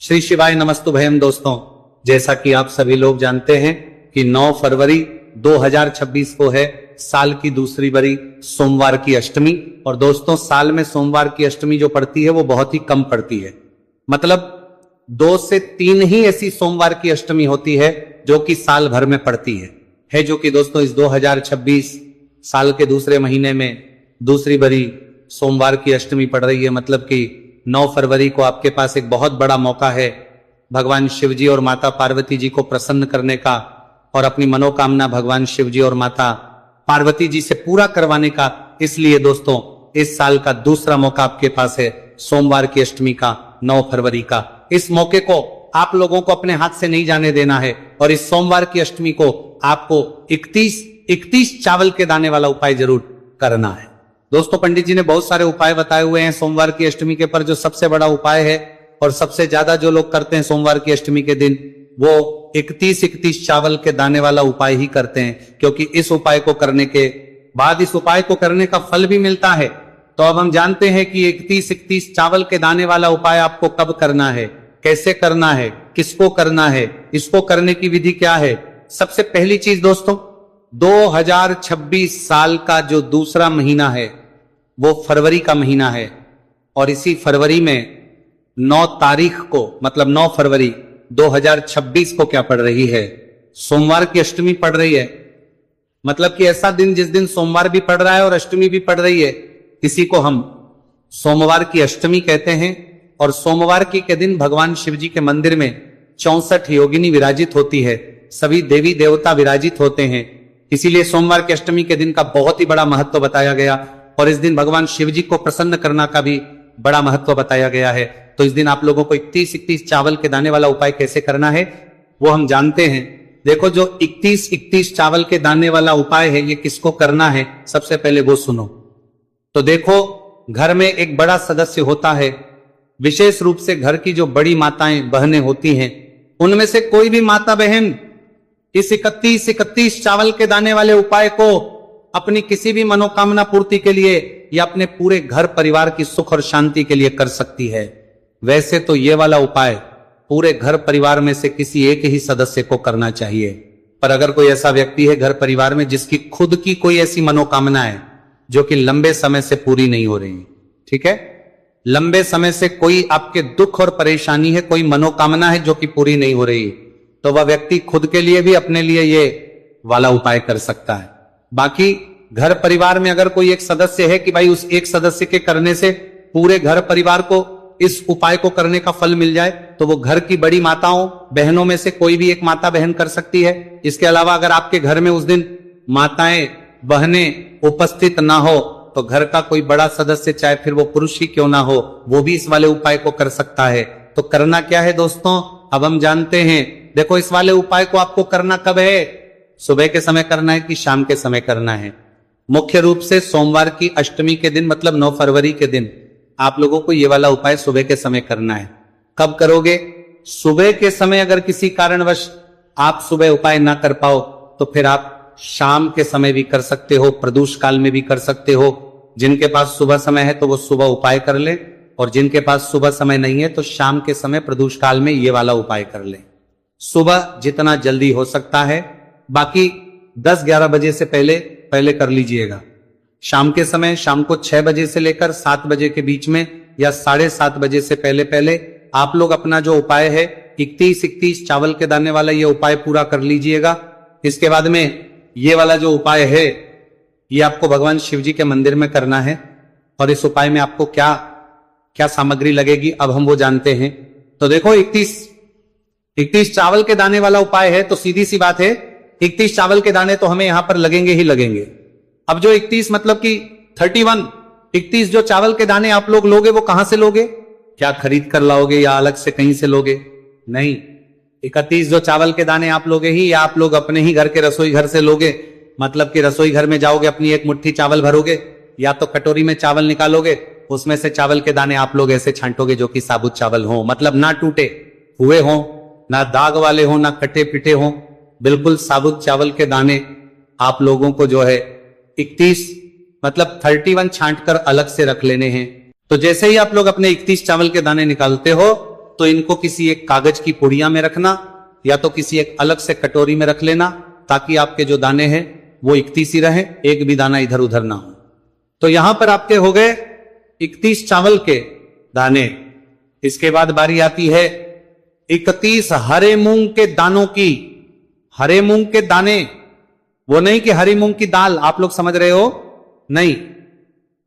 श्री शिवाय नमस्तुभयम। दोस्तों, जैसा कि आप सभी लोग जानते हैं कि 9 फरवरी 2026 को है साल की दूसरी बड़ी सोमवार की अष्टमी। और दोस्तों, साल में सोमवार की अष्टमी जो पड़ती है वो बहुत ही कम पड़ती है। मतलब 2 से 3 ही ऐसी सोमवार की अष्टमी होती है जो कि साल भर में पड़ती है जो कि दोस्तों इस 2026 साल के दूसरे महीने में दूसरी बड़ी सोमवार की अष्टमी पड़ रही है। मतलब कि 9 फरवरी को आपके पास एक बहुत बड़ा मौका है भगवान शिव जी और माता पार्वती जी को प्रसन्न करने का और अपनी मनोकामना भगवान शिव जी और माता पार्वती जी से पूरा करवाने का। इसलिए दोस्तों, इस साल का दूसरा मौका आपके पास है सोमवार की अष्टमी का, 9 फरवरी का। इस मौके को आप लोगों को अपने हाथ से नहीं जाने देना है और इस सोमवार की अष्टमी को आपको 31 चावल के दाने वाला उपाय जरूर करना है। दोस्तों, पंडित जी ने बहुत सारे उपाय बताए हुए हैं सोमवार की अष्टमी के, पर जो सबसे बड़ा उपाय है और सबसे ज्यादा जो लोग करते हैं सोमवार की अष्टमी के दिन, वो 31 चावल के दाने वाला उपाय ही करते हैं, क्योंकि इस उपाय को करने के बाद इस उपाय को करने का फल भी मिलता है। तो अब हम जानते हैं कि 31 चावल के दाने वाला उपाय आपको कब करना है, कैसे करना है, किसको करना है, इसको करने की विधि क्या है। सबसे पहली चीज दोस्तों, 2026 साल का जो दूसरा महीना है वो फरवरी का महीना है और इसी फरवरी में 9 तारीख को, मतलब 9 फरवरी 2026 को क्या पड़ रही है, सोमवार की अष्टमी पड़ रही है। मतलब कि ऐसा दिन जिस दिन सोमवार भी पड़ रहा है और अष्टमी भी पड़ रही है, इसी को हम सोमवार की अष्टमी कहते हैं। और सोमवार की के दिन भगवान शिव जी के मंदिर में 64 योगिनी विराजित होती है, सभी देवी देवता विराजित होते हैं। इसीलिए सोमवार की अष्टमी के दिन का बहुत ही बड़ा महत्व बताया गया और इस दिन भगवान शिव जी को प्रसन्न करना का भी बड़ा महत्व बताया गया है। तो इस दिन आप लोगों को 31 चावल के दाने वाला उपाय कैसे करना है वो हम जानते हैं। देखो, जो 31 चावल के दाने वाला उपाय है ये किसको करना है, सबसे पहले वो सुनो। तो देखो, घर में एक बड़ा सदस्य होता है, विशेष रूप से घर की जो बड़ी माताएं बहनें होती हैं, उनमें से कोई भी माता बहन इस 31 चावल के दाने वाले उपाय को अपनी किसी भी मनोकामना पूर्ति के लिए या अपने पूरे घर परिवार की सुख और शांति के लिए कर सकती है। वैसे तो ये वाला उपाय पूरे घर परिवार में से किसी एक ही सदस्य को करना चाहिए, पर अगर कोई ऐसा व्यक्ति है घर परिवार में जिसकी खुद की कोई ऐसी मनोकामना है जो कि लंबे समय से पूरी नहीं हो रही, ठीक है, लंबे समय से कोई आपके दुख और परेशानी है, कोई मनोकामना है जो कि पूरी नहीं हो रही, तो वह व्यक्ति खुद के लिए भी अपने लिए ये वाला उपाय कर सकता है। बाकी घर परिवार में अगर कोई एक सदस्य है कि भाई उस एक सदस्य के करने से पूरे घर परिवार को इस उपाय को करने का फल मिल जाए, तो वो घर की बड़ी माताओं बहनों में से कोई भी एक माता बहन कर सकती है। इसके अलावा अगर आपके घर में उस दिन माताएं बहनें उपस्थित ना हो तो घर का कोई बड़ा सदस्य, चाहे फिर वो पुरुष ही क्यों ना हो, वो भी इस वाले उपाय को कर सकता है। तो करना क्या है दोस्तों, अब हम जानते हैं। देखो, इस वाले उपाय को आपको करना कब है, सुबह के समय करना है कि शाम के समय करना है। मुख्य रूप से सोमवार की अष्टमी के दिन, मतलब 9 फरवरी के दिन आप लोगों को ये वाला उपाय सुबह के समय करना है। कब करोगे, सुबह के समय। अगर किसी कारणवश आप सुबह उपाय ना कर पाओ तो फिर आप शाम के समय भी कर सकते हो, प्रदोष काल में भी कर सकते हो। जिनके पास सुबह समय है तो वो सुबह उपाय कर ले, और जिनके पास सुबह समय नहीं है तो शाम के समय प्रदोष काल में ये वाला उपाय कर ले। सुबह जितना जल्दी हो सकता है, बाकी 10-11 बजे से पहले कर लीजिएगा। शाम के समय, शाम को 6 बजे से लेकर 7 बजे के बीच में या 7:30 बजे से पहले आप लोग अपना जो उपाय है 31 चावल के दाने वाला ये उपाय पूरा कर लीजिएगा। इसके बाद में ये वाला जो उपाय है ये आपको भगवान शिव जी के मंदिर में करना है। और इस उपाय में आपको क्या क्या सामग्री लगेगी अब हम वो जानते हैं। तो देखो, 31 चावल के दाने वाला उपाय है तो सीधी सी बात है 31 चावल के दाने तो हमें यहां पर लगेंगे ही लगेंगे। अब जो 31 मतलब कि 31 जो चावल के दाने आप लोग लोगे वो कहां से लोगे, क्या खरीद कर लाओगे या अलग से कहीं से लोगे? नहीं, 31 जो चावल के दाने आप लोगे ही, या आप लोग अपने ही घर के रसोई घर से लोगे। मतलब कि रसोई घर में जाओगे, अपनी एक मुट्ठी चावल भरोगे, या तो कटोरी में चावल निकालोगे, उसमें से चावल के दाने आप लोग ऐसे छांटोगे जो कि साबुत चावल हो, मतलब ना टूटे हुए हो, ना दाग वाले हो, ना कटे पिटे हो, बिल्कुल साबुत चावल के दाने आप लोगों को जो है 31 मतलब 31 छांट कर अलग से रख लेने हैं। तो जैसे ही आप लोग अपने 31 चावल के दाने निकालते हो तो इनको किसी एक कागज की पुड़िया में रखना या तो किसी एक अलग से कटोरी में रख लेना, ताकि आपके जो दाने हैं वो 31 ही रहे, एक भी दाना इधर उधर ना हो। तो यहां पर आपके हो गए 31 चावल के दाने। इसके बाद बारी आती है 31 हरे मूंग के दानों की। हरे मूंग के दाने, वो नहीं कि हरी मूंग की दाल, आप लोग समझ रहे हो, नहीं।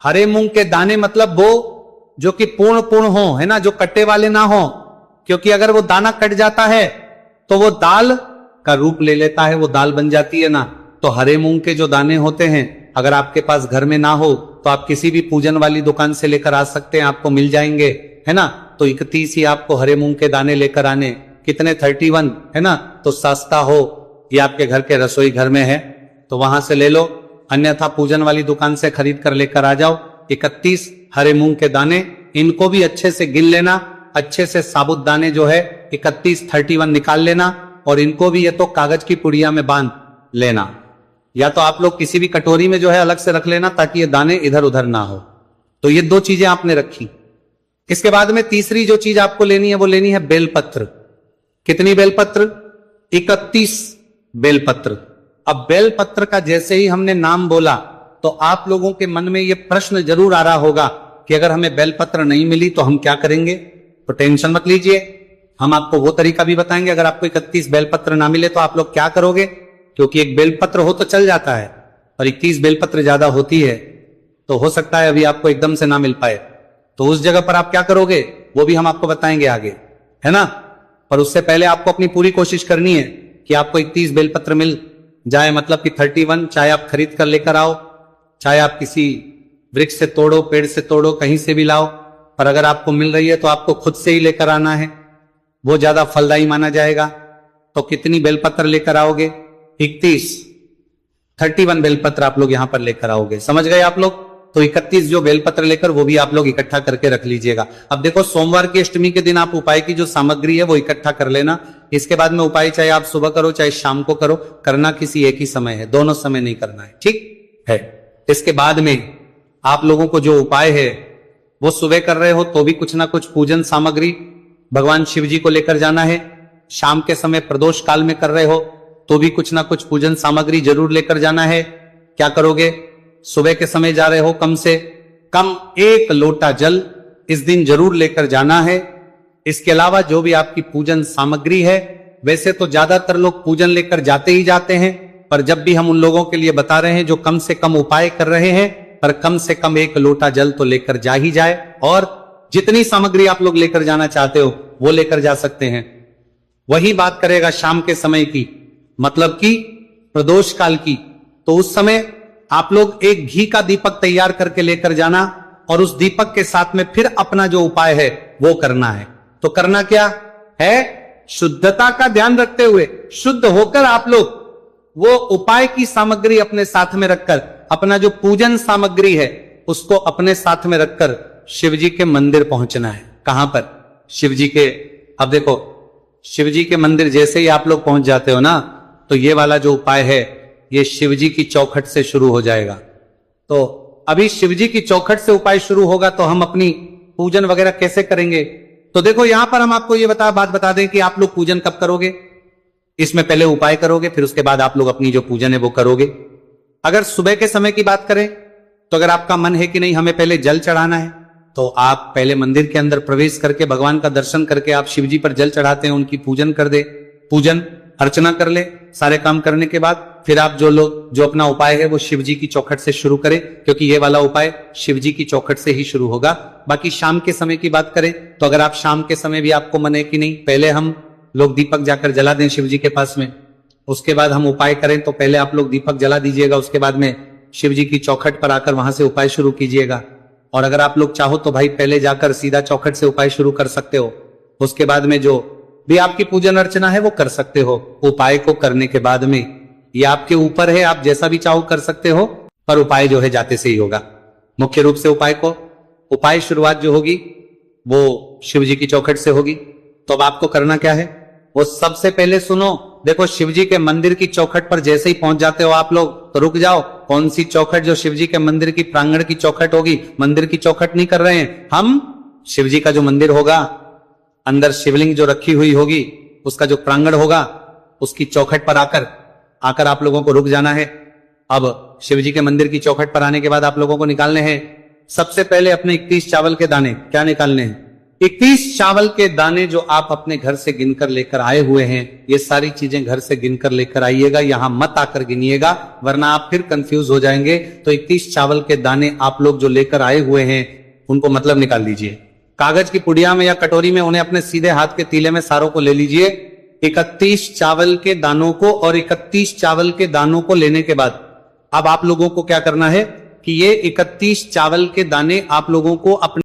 हरे मूंग के दाने मतलब वो जो कि पूर्ण हो, है ना, जो कट्टे वाले ना हो, क्योंकि अगर वो दाना कट जाता है तो वो दाल का रूप ले लेता है, वो दाल बन जाती है ना। तो हरे मूंग के जो दाने होते हैं, अगर आपके पास घर में ना हो तो आप किसी भी पूजन वाली दुकान से लेकर आ सकते हैं, आपको मिल जाएंगे, है ना। तो 31 ही आपको हरे मूंग के दाने लेकर आने, कितने 31, है ना। तो सस्ता हो, ये आपके घर के रसोई घर में है तो वहां से ले लो, अन्यथा पूजन वाली दुकान से खरीद कर लेकर आ जाओ। 31 हरे मूंग के दाने, इनको भी अच्छे से गिन लेना, अच्छे से साबुत दाने जो है 31 निकाल लेना, और इनको भी ये तो कागज की पुड़िया में बांध लेना, या तो आप लोग किसी भी कटोरी में जो है अलग से रख लेना, ताकि ये दाने इधर उधर ना हो। तो ये 2 चीजें आपने रखी। इसके बाद में तीसरी जो चीज आपको लेनी है वो लेनी है बेलपत्र। कितनी बेलपत्र? 31 बेलपत्र। अब बेलपत्र का जैसे ही हमने नाम बोला तो आप लोगों के मन में ये प्रश्न जरूर आ रहा होगा कि अगर हमें बेलपत्र नहीं मिली तो हम क्या करेंगे। तो टेंशन मत लीजिए, हम आपको वो तरीका भी बताएंगे। अगर आपको 31 बेलपत्र ना मिले तो आप लोग क्या करोगे, क्योंकि एक बेलपत्र हो तो चल जाता है, और 31 बेलपत्र ज्यादा होती है तो हो सकता है अभी आपको एकदम से ना मिल पाए। तो उस जगह पर आप क्या करोगे वो भी हम आपको बताएंगे आगे, है ना। पर उससे पहले आपको अपनी पूरी कोशिश करनी है कि आपको 31 बेलपत्र मिल जाए, मतलब कि 31, चाहे आप खरीद कर लेकर आओ, चाहे आप किसी वृक्ष से तोड़ो, पेड़ से तोड़ो, कहीं से भी लाओ। पर अगर आपको मिल रही है तो आपको खुद से ही लेकर आना है, वो ज्यादा फलदायी माना जाएगा। तो कितनी बेलपत्र लेकर आओगे? 31 बेलपत्र आप लोग यहां पर लेकर आओगे, समझ गए आप लोग। तो 31 जो बेलपत्र लेकर वो भी आप लोग इकट्ठा करके रख लीजिएगा। अब देखो, सोमवार की अष्टमी के दिन आप उपाय की जो सामग्री है वो इकट्ठा कर लेना। इसके बाद में उपाय चाहे आप सुबह करो चाहे शाम को करो, करना किसी एक ही समय है, दोनों समय नहीं करना है, ठीक है। इसके बाद में आप लोगों को जो उपाय है वो सुबह कर रहे हो तो भी कुछ ना कुछ पूजन सामग्री भगवान शिव जी को लेकर जाना है। शाम के समय प्रदोष काल में कर रहे हो तो भी कुछ ना कुछ पूजन सामग्री जरूर लेकर जाना है। क्या करोगे? सुबह के समय जा रहे हो, कम से कम 1 लोटा जल इस दिन जरूर लेकर जाना है। इसके अलावा जो भी आपकी पूजन सामग्री है, वैसे तो ज्यादातर लोग पूजन लेकर जाते ही जाते हैं, पर जब भी हम उन लोगों के लिए बता रहे हैं जो कम से कम उपाय कर रहे हैं, पर कम से कम 1 लोटा जल तो लेकर जा ही जाए, और जितनी सामग्री आप लोग लेकर जाना चाहते हो वो लेकर जा सकते हैं। वही बात करेगा शाम के समय की, मतलब कि प्रदोष काल की। तो उस समय आप लोग एक घी का दीपक तैयार करके लेकर जाना, और उस दीपक के साथ में फिर अपना जो उपाय है वो करना है। तो करना क्या है? शुद्धता का ध्यान रखते हुए शुद्ध होकर आप लोग वो उपाय की सामग्री अपने साथ में रखकर, अपना जो पूजन सामग्री है उसको अपने साथ में रखकर शिव जी के मंदिर पहुंचना है। कहां पर? शिव जी के, अब देखो, शिव जी के मंदिर जैसे ही आप लोग पहुंच जाते हो ना, तो ये वाला जो उपाय है ये शिव जी की चौखट से शुरू हो जाएगा। तो अभी शिव जी की चौखट से उपाय शुरू होगा, तो हम अपनी पूजन वगैरह कैसे करेंगे? तो देखो, यहां पर हम आपको ये बात बता दें कि आप लोग पूजन कब करोगे। इसमें पहले उपाय करोगे, फिर उसके बाद आप लोग अपनी जो पूजन है वो करोगे। अगर सुबह के समय की बात करें तो अगर आपका मन है कि नहीं हमें पहले जल चढ़ाना है, तो आप पहले मंदिर के अंदर प्रवेश करके भगवान का दर्शन करके आप शिव जी पर जल चढ़ाते हैं, उनकी पूजन कर दे, पूजन अर्चना कर ले। सारे काम करने के बाद फिर आप जो अपना उपाय है वो शिव जी की चौखट से शुरू करें, क्योंकि ये वाला उपाय शिव जी की चौखट से ही शुरू होगा। बाकी शाम के समय की बात करें तो अगर आप शाम के समय भी आपको मन है कि नहीं पहले हम लोग दीपक जाकर जला दें शिव जी के पास में, उसके बाद हम उपाय करें, तो पहले आप लोग दीपक जला दीजिएगा, उसके बाद में शिव जी की चौखट पर आकर वहां से उपाय शुरू कीजिएगा। और अगर आप लोग चाहो तो भाई पहले जाकर सीधा चौखट से उपाय शुरू कर सकते हो, उसके बाद में जो भी आपकी पूजन अर्चना है वो कर सकते हो। उपाय को करने के बाद में ये आपके ऊपर है, आप जैसा भी चाहो कर सकते हो, पर उपाय जो है जाते से ही होगा। मुख्य रूप से उपाय शुरुआत जो होगी वो शिव जी की चौखट से होगी। तो अब आपको करना क्या है, वो सबसे पहले सुनो। देखो, शिव जी के मंदिर की चौखट पर जैसे ही पहुंच जाते हो आप लोग तो रुक जाओ। कौन सी चौखट? जो शिव जी के मंदिर की प्रांगण की चौखट होगी, मंदिर की चौखट नहीं कर रहे हैं हम। शिव जी का जो मंदिर होगा अंदर शिवलिंग जो रखी हुई होगी, उसका जो प्रांगण होगा, उसकी चौखट पर आकर आप लोगों को रुक जाना है। अब शिव जी के मंदिर की चौखट पर आने के बाद आप लोगों को निकालने हैं सबसे पहले अपने 31 चावल के दाने। क्या निकालने हैं? 31 चावल के दाने जो आप अपने घर से गिनकर लेकर आए हुए हैं। ये सारी चीजें घर से गिनकर लेकर आइएगा, यहां मत आकर गिनिएगा, वरना आप फिर कंफ्यूज हो जाएंगे। तो 31 चावल के दाने आप लोग जो लेकर आए हुए हैं, उनको मतलब निकाल लीजिए। कागज की पुड़िया में या कटोरी में उन्हें अपने सीधे हाथ के तीले में सारों को ले लीजिए। 31 चावल के दानों को और 31 चावल के दानों को लेने के बाद अब आप लोगों को क्या करना है कि ये 31 चावल के दाने आप लोगों को अपने